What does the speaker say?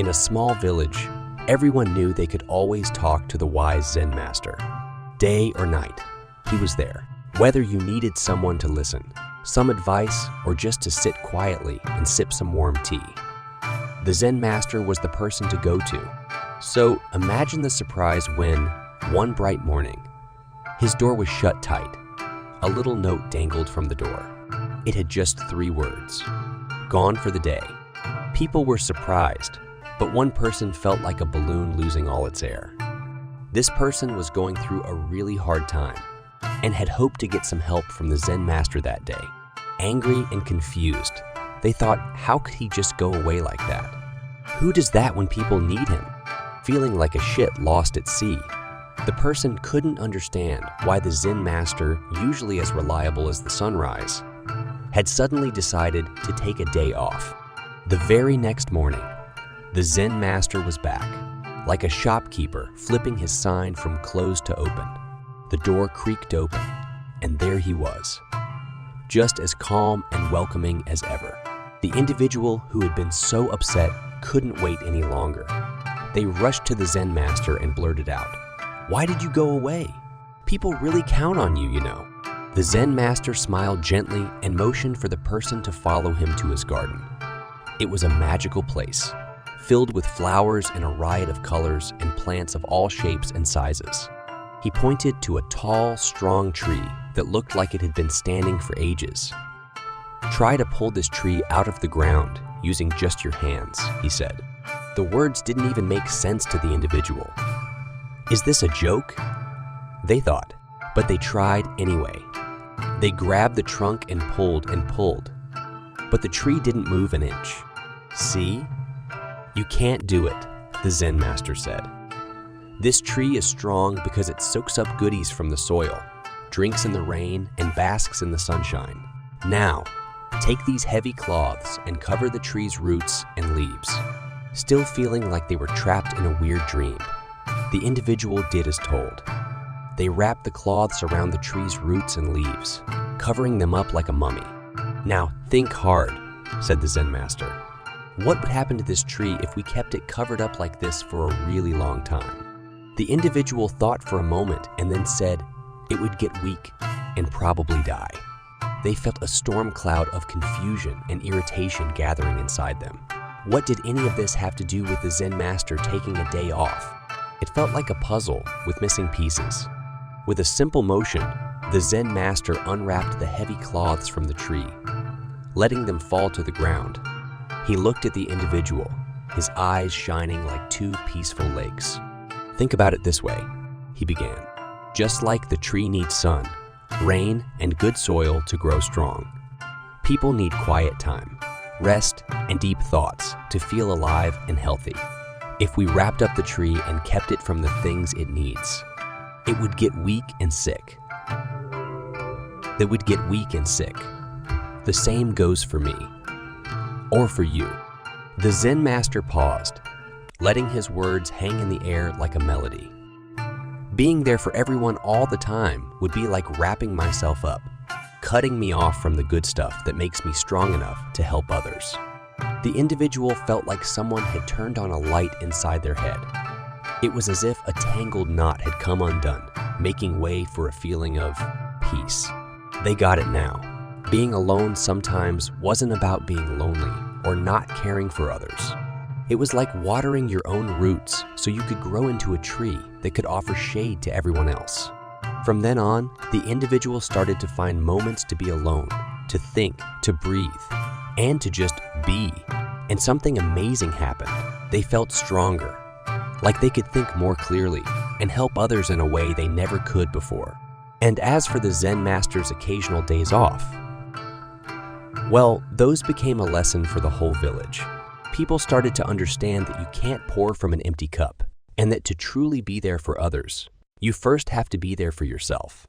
In a small village, everyone knew they could always talk to the wise Zen master. Day or night, he was there. Whether you needed someone to listen, some advice, or just to sit quietly and sip some warm tea, the Zen master was the person to go to. So imagine the surprise when, one bright morning, his door was shut tight. A little note dangled from the door. It had just 3 words: "Gone for the day." People were surprised, but one person felt like a balloon losing all its air. This person was going through a really hard time and had hoped to get some help from the Zen master that day. Angry and confused, they thought, how could he just go away like that? Who does that when people need him? Feeling like a ship lost at sea, the person couldn't understand why the Zen master, usually as reliable as the sunrise, had suddenly decided to take a day off. The very next morning, the Zen master was back, like a shopkeeper flipping his sign from closed to open. The door creaked open, and there he was, just as calm and welcoming as ever. The individual who had been so upset couldn't wait any longer. They rushed to the Zen master and blurted out, "Why did you go away? People really count on you, you know." The Zen master smiled gently and motioned for the person to follow him to his garden. It was a magical place, filled with flowers in a riot of colors and plants of all shapes and sizes. He pointed to a tall, strong tree that looked like it had been standing for ages. "Try to pull this tree out of the ground using just your hands," he said. The words didn't even make sense to the individual. Is this a joke? They thought, but they tried anyway. They grabbed the trunk and pulled, but the tree didn't move an inch. "See? You can't do it," the Zen master said. "This tree is strong because it soaks up goodies from the soil, drinks in the rain, and basks in the sunshine. Now, take these heavy cloths and cover the tree's roots and leaves." Still feeling like they were trapped in a weird dream, the individual did as told. They wrapped the cloths around the tree's roots and leaves, covering them up like a mummy. "Now think hard," said the Zen master. "What would happen to this tree if we kept it covered up like this for a really long time?" The individual thought for a moment and then said it would get weak and probably die. They felt a storm cloud of confusion and irritation gathering inside them. What did any of this have to do with the Zen master taking a day off? It felt like a puzzle with missing pieces. With a simple motion, the Zen master unwrapped the heavy cloths from the tree, letting them fall to the ground. He looked at the individual, his eyes shining like 2 peaceful lakes. "Think about it this way," he began. "Just like the tree needs sun, rain, and good soil to grow strong, people need quiet time, rest, and deep thoughts to feel alive and healthy. If we wrapped up the tree and kept it from the things it needs, it would get weak and sick. The same goes for me, or for you." The Zen master paused, letting his words hang in the air like a melody. "Being there for everyone all the time would be like wrapping myself up, cutting me off from the good stuff that makes me strong enough to help others." The individual felt like someone had turned on a light inside their head. It was as if a tangled knot had come undone, making way for a feeling of peace. They got it now. Being alone sometimes wasn't about being lonely or not caring for others. It was like watering your own roots so you could grow into a tree that could offer shade to everyone else. From then on, the individual started to find moments to be alone, to think, to breathe, and to just be. And something amazing happened. They felt stronger, like they could think more clearly and help others in a way they never could before. And as for the Zen master's occasional days off, well, those became a lesson for the whole village. People started to understand that you can't pour from an empty cup, and that to truly be there for others, you first have to be there for yourself.